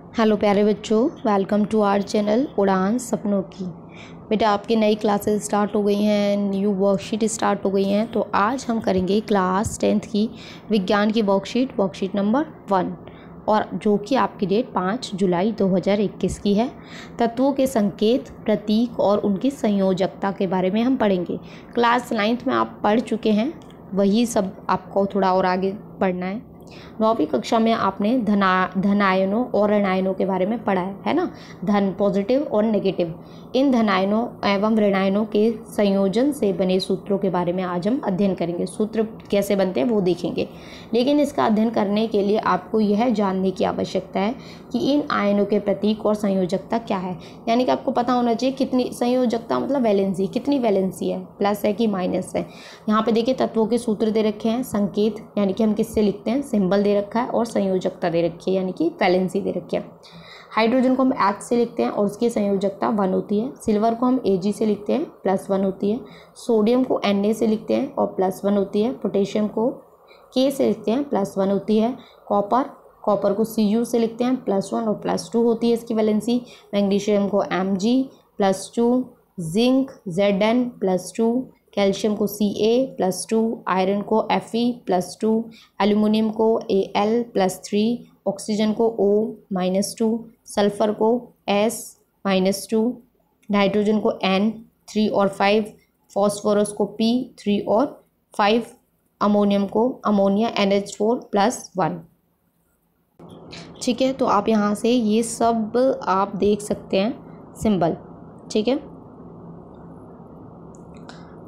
Hello प्यारे बच्चों, welcome to our channel उड़ान सपनों की। बेटा आपकी नई क्लासेस स्टार्ट हो गई हैं, न्यू वर्कशीट स्टार्ट हो गई हैं। तो आज हम करेंगे क्लास 10th की विज्ञान की वर्कशीट नंबर 1, और जो कि आपकी डेट 5 जुलाई 2021 की है। तत्वों के संकेत, प्रतीक और उनकी संयोजकता के बारे में हम पढ़ेंगे। क्लास 9th में आप पढ़ चुके हैं, वही सब आपको थोड़ा और आगे पढ़ना है। 9वीं कक्षा में आपने धनायनों और ऋणायनों के बारे में पढ़ा है ना। धन पॉजिटिव और नेगेटिव, इन धनायनों एवं ऋणायनों के संयोजन से बने सूत्रों के बारे में आज हम अध्ययन करेंगे। सूत्र कैसे बनते हैं वो देखेंगे, लेकिन इसका अध्ययन करने के लिए आपको यह जानने की आवश्यकता है कि इन आयनों के प्रतीक और संयोजकता क्या है। यानी कि आपको पता होना चाहिए कितनी संयोजकता, मतलब वैलेंसी, कितनी वैलेंसी है, प्लस है कि माइनस है। यहाँ पे देखिए तत्वों के सूत्र दे रखे हैं, संकेत यानी कि हम किससे लिखते हैं, सिंबल दे रखा है, और संयोजकता दे रखी है यानी कि वैलेंसी दे रखी है। हाइड्रोजन को हम H से लिखते हैं और उसकी संयोजकता 1 होती है। सिल्वर को हम Ag से लिखते हैं, +1 होती है। सोडियम को Na से लिखते हैं और +1 होती है। पोटेशियम को K से लिखते हैं, +1 होती है। कॉपर को Cu से लिखते हैं, +1 और +2 होती है इसकी वैलेंसी। मैग्नीशियम को Mg +2, जिंक Zn +2, कैल्शियम को Ca +2, आयरन को Fe +2, एल्यूमिनियम को Al +3, ऑक्सीजन को O -2, सल्फर को S -2, नाइट्रोजन को N 3 और 5, फॉस्फोरस को P 3 और 5, अमोनिया NH4+1। ठीक है, तो आप यहाँ से ये सब आप देख सकते हैं सिंबल। ठीक है,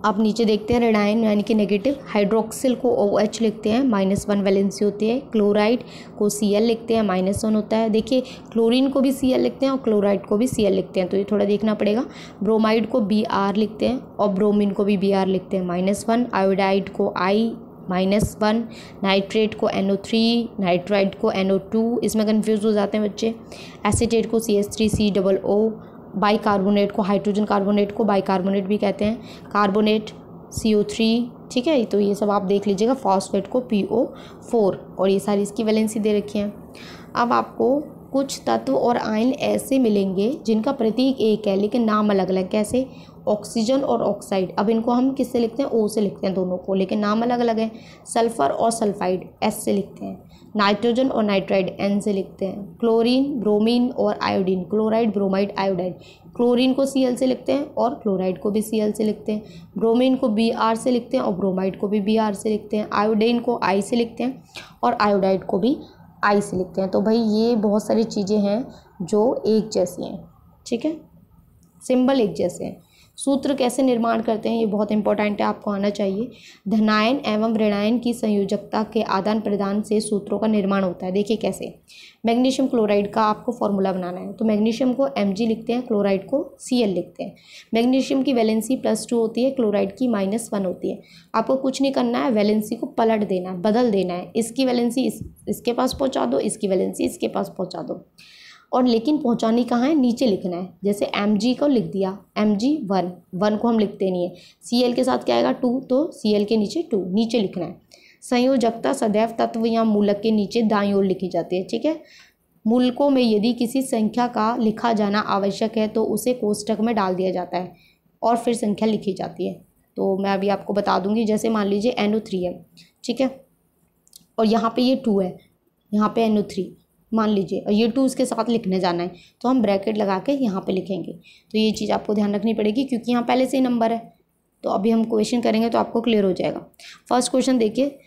आप नीचे देखते हैं ऋणायन यानी कि नेगेटिव। हाइड्रोक्सिल को OH लिखते हैं, -1 वैलेंसी होती है। क्लोराइड को Cl लिखते हैं, -1 होता है। देखिए क्लोरीन को भी Cl लिखते हैं और क्लोराइड को भी Cl लिखते हैं, तो ये थोड़ा देखना पड़ेगा। ब्रोमाइड को Br लिखते हैं और ब्रोमीन को भी Br लिखते हैं, -1। आयोडाइड को I -1, नाइट्रेट को NO3, नाइट्राइड को NO2, इसमें कन्फ्यूज़ हो जाते हैं बच्चे। एसीटेट को CH3COO, बाइकार्बोनेट को, हाइड्रोजन कार्बोनेट को बाइकार्बोनेट भी कहते हैं, कार्बोनेट CO3। ठीक है, तो ये सब आप देख लीजिएगा। फॉस्फेट को PO4, और ये सारी इसकी वैलेंसी दे रखी है। अब आपको कुछ तत्व और आयन ऐसे मिलेंगे जिनका प्रतीक एक है लेकिन नाम अलग अलग। कैसे? ऑक्सीजन और ऑक्साइड, अब इनको हम किससे लिखते हैं, O से लिखते हैं दोनों को, लेकिन नाम अलग अलग है। सल्फर और सल्फाइड S से लिखते हैं। नाइट्रोजन और नाइट्राइड N से लिखते हैं। क्लोरीन, ब्रोमीन और iodine, chloride, bromide, iodide, chlorine को Cl से लिखते हैं और क्लोराइड को भी Cl से लिखते हैं। ब्रोमीन को Br से लिखते हैं और ब्रोमाइड को भी Br से लिखते हैं। आयोडीन को I से लिखते हैं और आयोडाइड को भी I से लिखते हैं। तो भाई ये बहुत सारी चीज़ें हैं जो एक जैसी हैं। ठीक है, सिंबल एक जैसे हैं। सूत्र कैसे निर्माण करते हैं ये बहुत इंपॉर्टेंट है, आपको आना चाहिए। धनायन एवं ऋणायन की संयोजकता के आदान प्रदान से सूत्रों का निर्माण होता है। देखिए कैसे। मैग्नीशियम क्लोराइड का आपको फॉर्मूला बनाना है, तो मैग्नीशियम को Mg लिखते हैं, क्लोराइड को Cl लिखते हैं। मैग्नीशियम की वैलेंसी +2 होती है, क्लोराइड की -1 होती है। आपको कुछ नहीं करना है, वैलेंसी को पलट देना है, बदल देना है। इसकी वैलेंसी इसके पास पहुँचा दो, इसकी वैलेंसी इसके पास पहुँचा दो, और लेकिन पहुंचानी कहाँ है, नीचे लिखना है। जैसे Mg को लिख दिया, Mg1 को हम लिखते नहीं है। Cl के साथ क्या आएगा 2, तो Cl के नीचे 2 नीचे लिखना है। संयोजकता सदैव तत्व या मूलक के नीचे दाईं ओर लिखी जाती है। ठीक है, मूलकों में यदि किसी संख्या का लिखा जाना आवश्यक है तो उसे कोष्टक में डाल दिया जाता है और फिर संख्या लिखी जाती है। तो मैं अभी आपको बता दूंगी। जैसे मान लीजिए NO3 है, ठीक है, और यहाँ पे ये 2 है, यहाँ पे NO3 मान लीजिए, और ये 2 उसके साथ लिखने जाना है, तो हम ब्रैकेट लगा के यहाँ पे लिखेंगे। तो ये चीज़ आपको ध्यान रखनी पड़ेगी क्योंकि यहाँ पहले से ही नंबर है। तो अभी हम क्वेश्चन करेंगे तो आपको क्लियर हो जाएगा। फर्स्ट क्वेश्चन देखिए,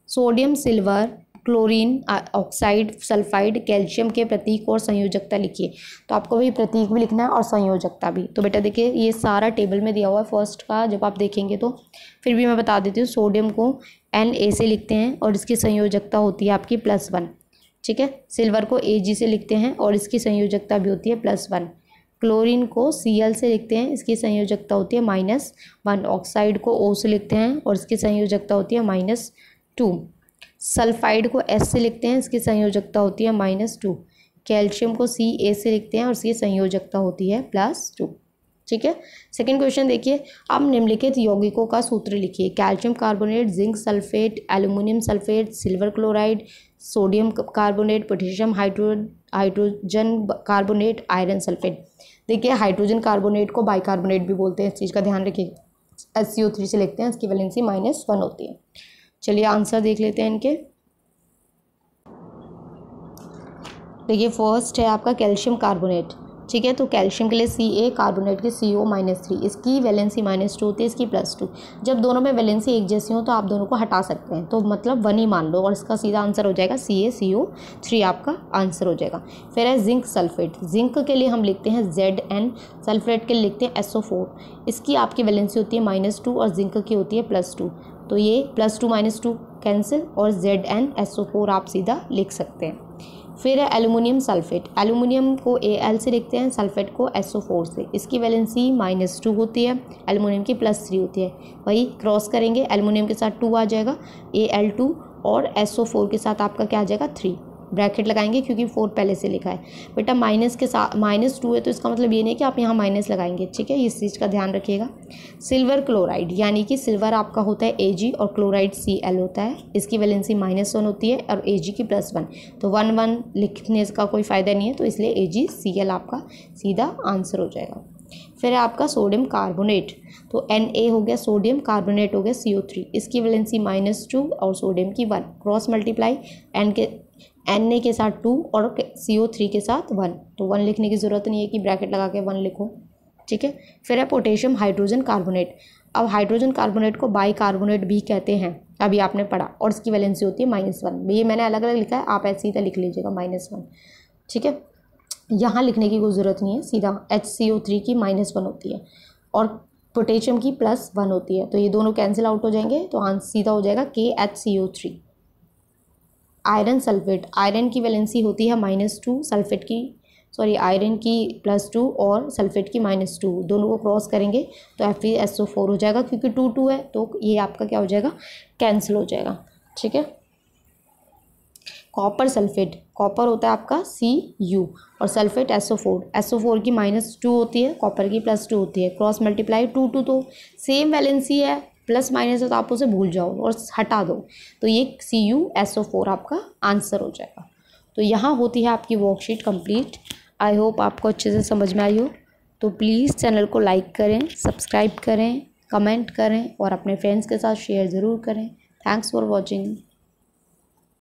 sodium, silver, chlorine, oxide, sulphide, calcium के प्रतीक और संयोजकता लिखिए। तो आपको भी प्रतीक भी लिखना है और संयोजकता भी। तो बेटा देखिए ये सारा टेबल में दिया हुआ है फर्स्ट का, जब आप देखेंगे तो फिर भी मैं बता देती हूँ। सोडियम को Na से लिखते हैं और इसकी संयोजकता होती है आपकी +1। ठीक है, सिल्वर को Ag से लिखते हैं और इसकी संयोजकता भी होती है +1। क्लोरीन को Cl से लिखते हैं, इसकी संयोजकता होती है -1। ऑक्साइड को O से लिखते हैं और इसकी संयोजकता होती है -2। सल्फाइड को S से लिखते हैं, इसकी संयोजकता होती है -2। कैल्शियम को Ca से लिखते हैं और इसकी संयोजकता होती है +2। ठीक है, सेकंड क्वेश्चन देखिए। अब निम्नलिखित यौगिकों का सूत्र लिखिए। Calcium carbonate, zinc sulphate, aluminium sulphate, silver chloride, sodium carbonate, potassium hydrogen carbonate iron sulphate. देखिए हाइड्रोजन कार्बोनेट को बाइकार्बोनेट भी बोलते हैं, इस चीज़ का ध्यान रखिए। HCO3 से लिखते हैं, इसकी वैलेंसी -1 होती है। चलिए आंसर देख लेते हैं इनके। देखिए फर्स्ट है आपका कैल्शियम कार्बोनेट, ठीक है। तो कैल्शियम के लिए Ca, कार्बोनेट के CO-3, इसकी वैलेंसी -2 होती है, इसकी +2। जब दोनों में वैलेंसी एक जैसी हो तो आप दोनों को हटा सकते हैं, तो मतलब 1 ही मान लो और इसका सीधा आंसर हो जाएगा CaCO3 आपका आंसर हो जाएगा। फिर है जिंक सल्फेट। जिंक के लिए हम लिखते हैं Zn, सल्फेट के लिए लिखते हैं SO4। इसकी आपकी वैलेंसी होती है -2 और जिंक की होती है +2, तो ये +2 -2 कैंसिल और ZnSO4 आप सीधा लिख सकते हैं। फिर है एल्युमिनियम सल्फेट। एल्युमिनियम को Al से लिखते हैं, सल्फेट को SO4 से। इसकी वैलेंसी -2 होती है, एल्युमिनियम की +3 होती है। वही क्रॉस करेंगे, एल्युमिनियम के साथ 2 आ जाएगा, Al2, और SO4 के साथ आपका क्या आ जाएगा 3। ब्रैकेट लगाएंगे क्योंकि 4 पहले से लिखा है। बेटा माइनस के साथ -2 है तो इसका मतलब ये नहीं कि आप यहाँ माइनस लगाएंगे, ठीक है, इस चीज़ का ध्यान रखिएगा। सिल्वर क्लोराइड, यानी कि सिल्वर आपका होता है Ag और क्लोराइड Cl होता है। इसकी वैलेंसी -1 होती है और Ag की +1, तो 1 लिखने का कोई फ़ायदा नहीं है, तो इसलिए AgCl आपका सीधा आंसर हो जाएगा। फिर है आपका सोडियम कार्बोनेट। तो Na हो गया, सोडियम कार्बोनेट हो गया CO3। इसकी वैलेंसी -2 और सोडियम की 1, क्रॉस मल्टीप्लाई Na के साथ 2 और CO3 के साथ 1, तो 1 लिखने की ज़रूरत नहीं है कि ब्रैकेट लगा के 1 लिखो, ठीक है। फिर है पोटेशियम हाइड्रोजन कार्बोनेट। अब हाइड्रोजन कार्बोनेट को बाइकार्बोनेट भी कहते हैं, अभी आपने पढ़ा, और इसकी वैलेंसी होती है -1। ये मैंने अलग अलग लिखा है, आप ऐसे सीधा लिख लीजिएगा -1, ठीक है। यहाँ लिखने की कोई ज़रूरत नहीं है, सीधा HCO3 की -1 होती है और पोटेशियम की +1 होती है, तो ये दोनों कैंसिल आउट हो जाएंगे, तो आंसर सीधा हो जाएगा KHCO3। Iron sulphate. आयरन की वैलेंसी होती है -2, सल्फेट की आयरन की +2 और सल्फेट की -2, दोनों को क्रॉस करेंगे तो FeSO4 हो जाएगा, क्योंकि 2 है तो ये आपका क्या हो जाएगा, कैंसिल हो जाएगा, ठीक है। Copper sulphate. कॉपर होता है आपका Cu और सल्फेट SO4। SO4 की -2 होती है, कॉपर की +2 होती है, क्रॉस मल्टीप्लाई 2 तो सेम वैलेंसी है, प्लस माइनस है तो आप उसे भूल जाओ और हटा दो, तो ये CuSO4 आपका आंसर हो जाएगा। तो यहाँ होती है आपकी वर्कशीट कंप्लीट। आई होप आपको अच्छे से समझ में आई हो। तो प्लीज़ चैनल को लाइक करें, सब्सक्राइब करें, कमेंट करें और अपने फ्रेंड्स के साथ शेयर ज़रूर करें। Thanks for watching.